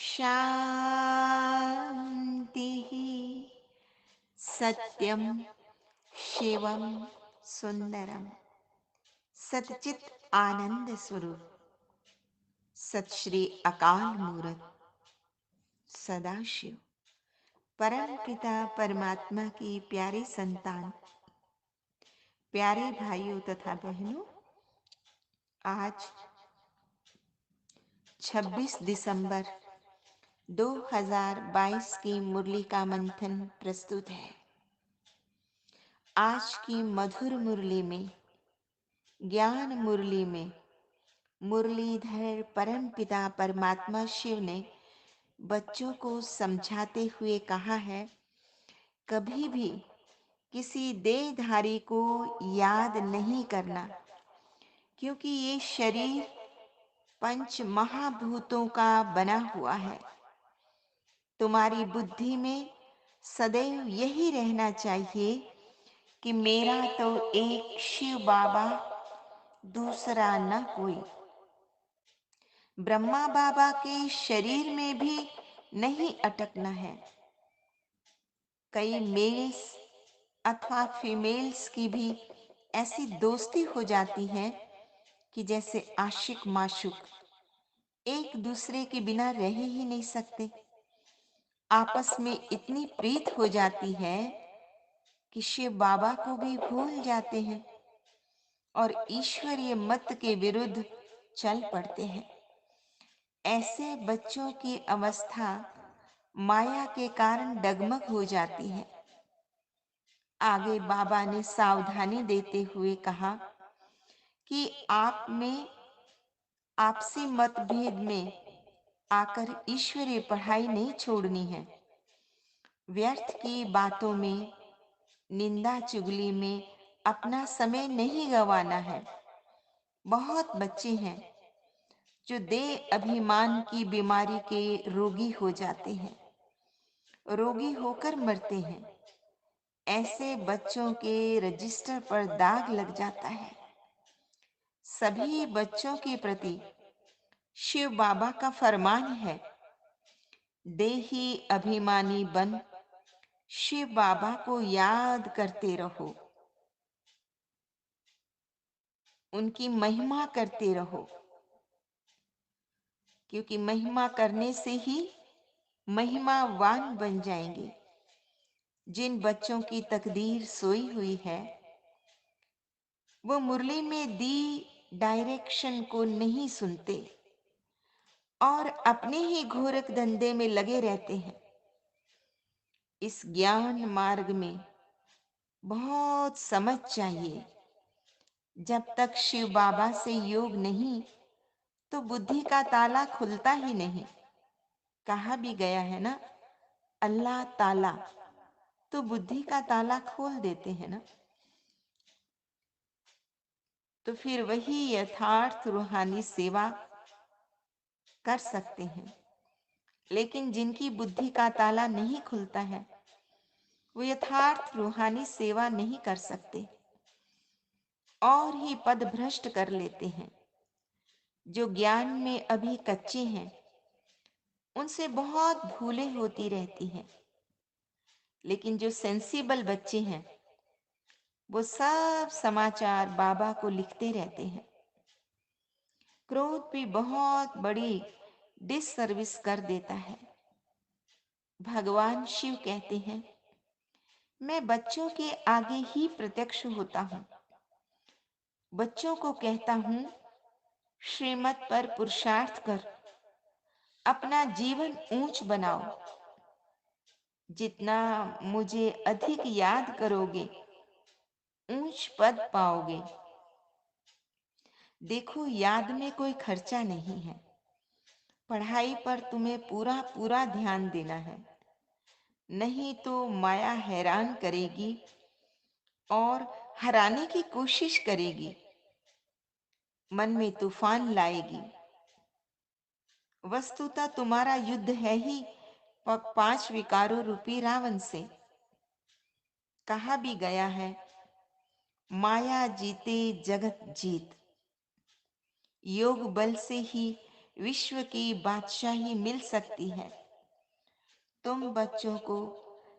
शान्तिः। सत्यं शिवं सुंदरम। सच्चित आनंद स्वरूप। सत श्री अकाल मूरत सदाशिव परम पिता परमात्मा की प्यारी संतान, प्यारे भाइयों तथा बहनों, आज 26 दिसंबर 2022 की मुरली का मंथन प्रस्तुत है। आज की मधुर मुरली में, ज्ञान मुरली में, मुरलीधर परम पिता परमात्मा शिव ने बच्चों को समझाते हुए कहा है, कभी भी किसी देहधारी को याद नहीं करना, क्योंकि ये शरीर पंच महाभूतों का बना हुआ है। तुम्हारी बुद्धि में सदैव यही रहना चाहिए कि मेरा तो एक शिव बाबा, दूसरा न कोई। ब्रह्मा बाबा के शरीर में भी नहीं अटकना है। कई मेल्स अथवा फीमेल्स की भी ऐसी दोस्ती हो जाती है कि जैसे आशिक माशूक एक दूसरे के बिना रह ही नहीं सकते। आपस में इतनी प्रीत हो जाती है कि शिव बाबा को भी भूल जाते हैं और ईश्वरीय मत के विरुद्ध चल पड़ते हैं। ऐसे बच्चों की अवस्था माया के कारण डगमग हो जाती है। आगे बाबा ने सावधानी देते हुए कहा कि आप में आपसी मतभेद में आकर ईश्वरीय पढ़ाई नहीं छोड़नी है। व्यर्थ की बातों में, निंदा चुगली में अपना समय नहीं गंवाना है। बहुत बच्चे हैं जो देह अभिमान की बीमारी के रोगी हो जाते हैं, रोगी होकर मरते हैं। ऐसे बच्चों के रजिस्टर पर दाग लग जाता है। सभी बच्चों के प्रति शिव बाबा का फरमान है, देही अभिमानी बन शिव बाबा को याद करते रहो, उनकी महिमा करते रहो, क्योंकि महिमा करने से ही महिमावान बन जाएंगे। जिन बच्चों की तकदीर सोई हुई है, वो मुरली में दी डायरेक्शन को नहीं सुनते और अपने ही घोरक धंधे में लगे रहते हैं। इस ज्ञान मार्ग में बहुत समझ चाहिए। जब तक शिव बाबा से योग नहीं, तो बुद्धि का ताला खुलता ही नहीं। कहा भी गया है ना, अल्लाह ताला तो बुद्धि का ताला खोल देते हैं ना। तो फिर वही यथार्थ रूहानी सेवा कर सकते हैं। लेकिन जिनकी बुद्धि का ताला नहीं खुलता है, वो यथार्थ रूहानी सेवा नहीं कर सकते और ही पद भ्रष्ट कर लेते हैं। जो ज्ञान में अभी कच्चे हैं, उनसे बहुत भूलें होती रहती हैं। लेकिन जो सेंसिबल बच्चे हैं, वो सब समाचार बाबा को लिखते रहते हैं। क्रोध भी बहुत बड़ी डिससर्विस कर देता है। भगवान शिव कहते हैं, मैं बच्चों के आगे ही प्रत्यक्ष होता हूँ। बच्चों को कहता हूँ, श्रीमत पर पुरुषार्थ कर अपना जीवन ऊंच बनाओ। जितना मुझे अधिक याद करोगे, ऊंच पद पाओगे। देखो, याद में कोई खर्चा नहीं है। पढ़ाई पर तुम्हें पूरा पूरा ध्यान देना है, नहीं तो माया हैरान करेगी और हराने की कोशिश करेगी, मन में तूफान लाएगी। वस्तुतः तुम्हारा युद्ध है ही 5 विकारों रूपी रावण से। कहा भी गया है, माया जीते जगत जीत। योग बल से ही विश्व की बादशाही मिल सकती है। तुम बच्चों को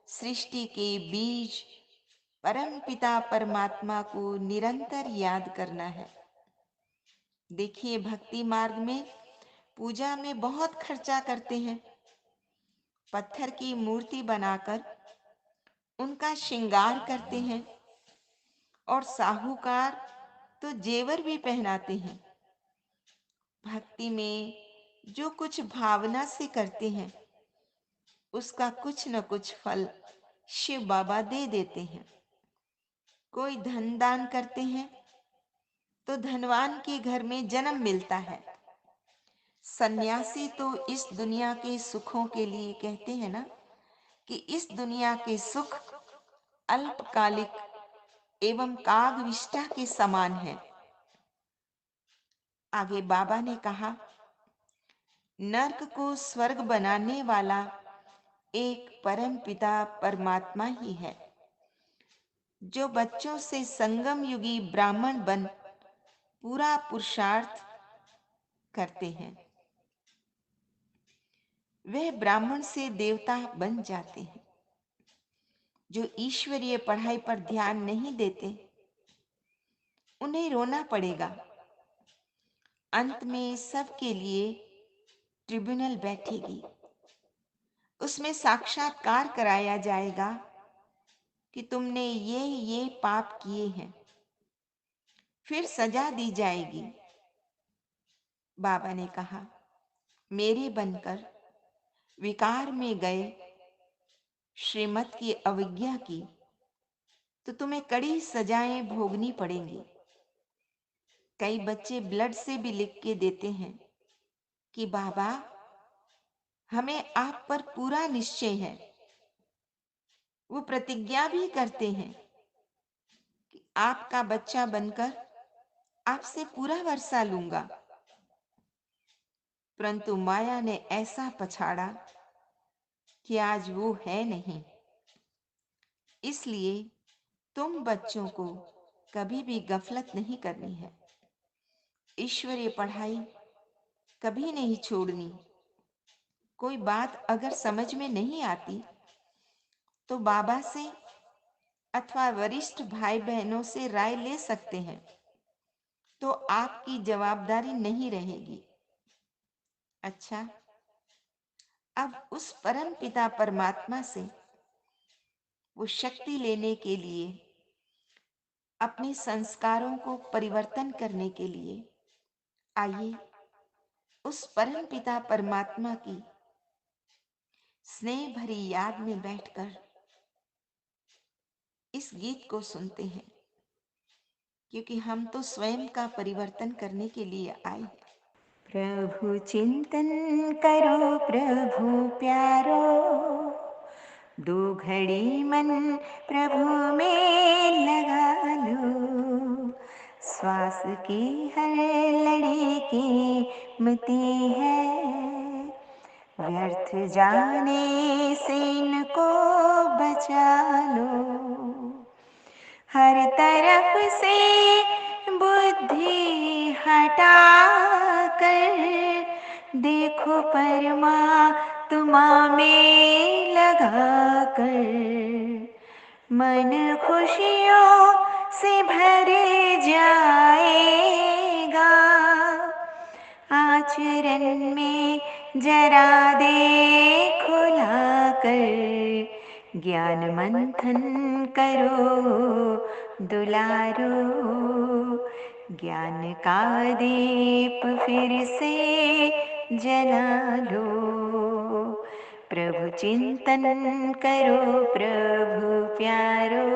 सृष्टि के बीज परमपिता परमात्मा को निरंतर याद करना है। देखिए, भक्ति मार्ग में पूजा में बहुत खर्चा करते हैं। पत्थर की मूर्ति बनाकर उनका श्रृंगार करते हैं और साहूकार तो जेवर भी पहनाते हैं। भक्ति में जो कुछ भावना से करते हैं उसका कुछ न कुछ फल शिव बाबा दे देते हैं। कोई धन दान करते हैं तो धनवान के घर में जन्म मिलता है। सन्यासी तो इस दुनिया के सुखों के लिए कहते हैं ना कि इस दुनिया के सुख अल्पकालिक एवं कागविष्ठा के समान है। आगे बाबा ने कहा, नर्क को स्वर्ग बनाने वाला एक परम पिता परमात्मा ही है, जो बच्चों से संगम युगी ब्राह्मण बन पूरा पुरुषार्थ करते हैं। वह ब्राह्मण से देवता बन जाते हैं। जो ईश्वरीय पढ़ाई पर ध्यान नहीं देते उन्हें रोना पड़ेगा। अंत में सबके लिए ट्रिब्यूनल बैठेगी। उसमें साक्षात्कार कराया जाएगा कि तुमने ये पाप किए हैं। फिर सजा दी जाएगी। बाबा ने कहा, मेरे बनकर विकार में गए, श्रीमत की अवज्ञा की तो तुम्हें कड़ी सजाएं भोगनी पड़ेंगी। कई बच्चे ब्लड से भी लिख के देते हैं कि बाबा, हमें आप पर पूरा निश्चय है। वो प्रतिज्ञा भी करते हैं कि आपका बच्चा बनकर आपसे पूरा वर्षा लूंगा। परंतु माया ने ऐसा पछाड़ा कि आज वो है नहीं। इसलिए तुम बच्चों को कभी भी गफलत नहीं करनी है। ईश्वरीय पढ़ाई कभी नहीं छोड़नी। कोई बात अगर समझ में नहीं आती तो बाबा से अथवा वरिष्ठ भाई बहनों से राय ले सकते हैं, तो आपकी जवाबदारी नहीं रहेगी। अच्छा, अब उस परम पिता परमात्मा से वो शक्ति लेने के लिए, अपने संस्कारों को परिवर्तन करने के लिए, आइए उस परम पिता परमात्मा की स्नेह भरी याद में बैठकर इस गीत को सुनते हैं, क्योंकि हम तो स्वयं का परिवर्तन करने के लिए आए हैं। प्रभु चिंतन करो प्रभु प्यारो, दो घड़ी मन प्रभु में लगा लो। श्वास की हर लड़ी कीमती है, व्यर्थ जाने से इनको बचा लो। हर तरफ से बुद्धि हटा कर देखो परमात्मा में लगा कर, मन खुशियों से भर जाएगा। आचरण में जरा देखो लाकर, ज्ञान मंथन करो दुलारो। ज्ञान का दीप फिर से जला लो। प्रभु चिंतन करो प्रभु प्यारो,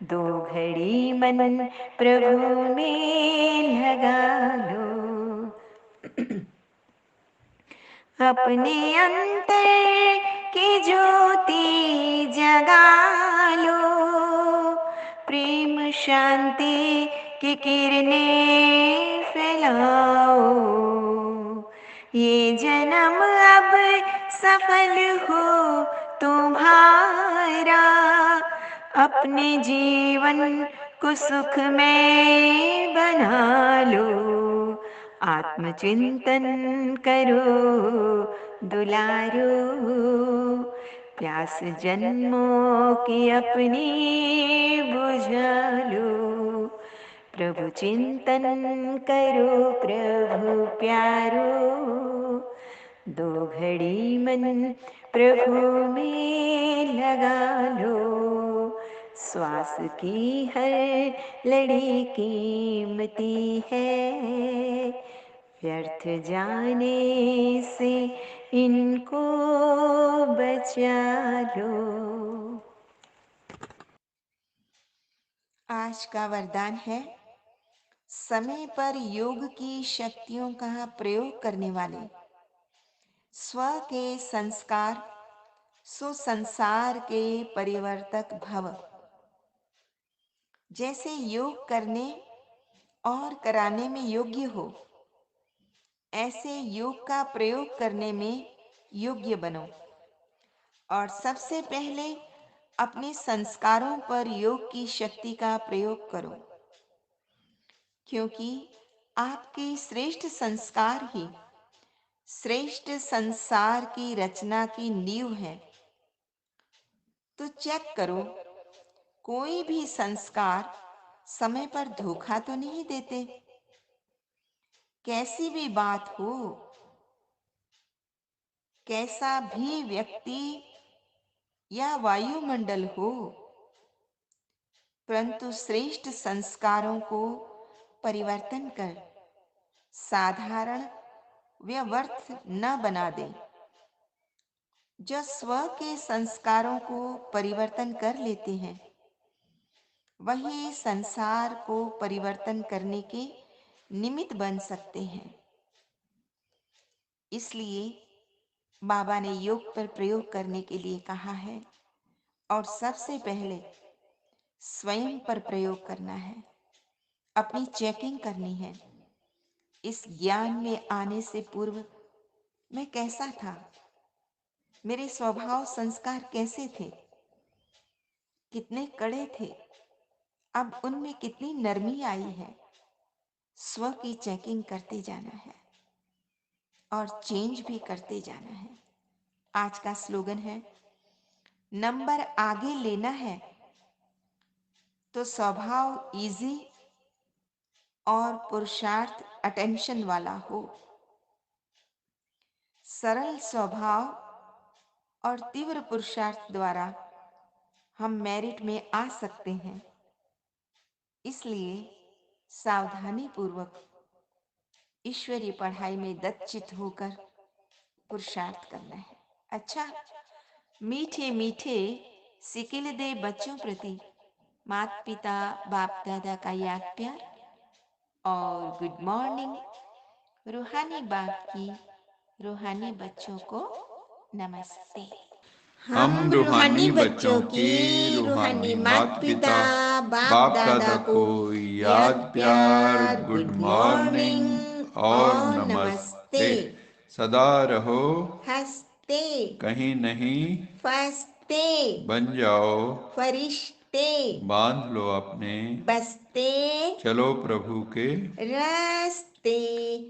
दो घड़ी मन प्रभु में लगा लो। अपने अंतर की ज्योति जगा लो। प्रेम शांति की किरणें फैलाओ। ये जन्म अब सफल हो तुम्हारा, अपने जीवन को सुख में बना लो। आत्मचिंतन करो दुलारो, प्यास जन्मों की अपनी बुझा लो। प्रभु चिंतन करो प्रभु प्यारो, दो घड़ी मन प्रभु में लगा लो। श्वास की हर लड़ी कीमती है, व्यर्थ जाने से इनको बचा लो। आज का वरदान है, समय पर योग की शक्तियों का प्रयोग करने वाले, स्व के संस्कार सो संसार के परिवर्तक भव। जैसे योग करने और कराने में योग्य हो, ऐसे योग का प्रयोग करने में योग्य बनो। और सबसे पहले अपने संस्कारों पर योग की शक्ति का प्रयोग करो, क्योंकि आपके श्रेष्ठ संस्कार ही श्रेष्ठ संसार की रचना की नींव है। तो चेक करो, कोई भी संस्कार समय पर धोखा तो नहीं देते। कैसी भी बात हो, कैसा भी व्यक्ति या वायुमंडल हो, परंतु श्रेष्ठ संस्कारों को परिवर्तन कर साधारण व व्यर्थ न बना दे। जो स्व के संस्कारों को परिवर्तन कर लेते हैं, वही संसार को परिवर्तन करने के निमित्त बन सकते हैं। इसलिए बाबा ने योग पर प्रयोग करने के लिए कहा है, और सबसे पहले स्वयं पर प्रयोग करना है, अपनी चेकिंग करनी है। इस ज्ञान में आने से पूर्व मैं कैसा था, मेरे स्वभाव संस्कार कैसे थे, कितने कड़े थे, अब उनमें कितनी नरमी आई है। स्व की चेकिंग करते जाना है और चेंज भी करते जाना है। आज का स्लोगन है, नंबर आगे लेना है तो स्वभाव इजी और पुरुषार्थ अटेंशन वाला हो। सरल स्वभाव और तीव्र पुरुषार्थ द्वारा हम मेरिट में आ सकते हैं। इसलिए सावधानी पूर्वक ईश्वरीय पढ़ाई में दक्षित होकर पुरुषार्थ करना है। अच्छा, मीठे मीठे सिकिलदे बच्चों प्रति माता पिता बाप दादा का याद प्यार और गुड मॉर्निंग। रूहानी बाप की रूहानी बच्चों को नमस्ते। हम रूहानी बच्चों की रूहानी माता पिता बाप दादा को याद प्यार गुड मॉर्निंग और नमस्ते। सदा रहो हंसते, कहीं नहीं फंसते, बन जाओ फरिश्ते, बांध लो अपने बसते चलो प्रभु के रास्ते।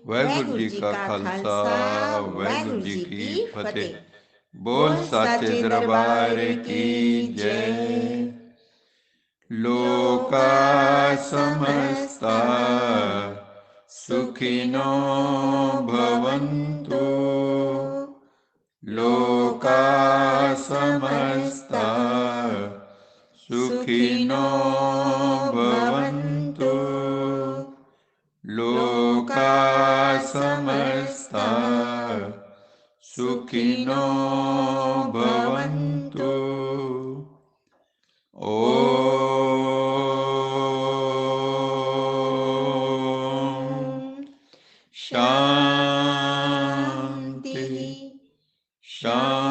वाहिगुरु जी का खालसा वाहिगुरु जी की फतेह। बोल साचे दरबार की जय। लोका समस्ता सुखिनो भवन्तु। लोका समस्ता सुखिनो भवन्तु। लोका समस्ता सुखिनो भवन्तु। शांति शांति।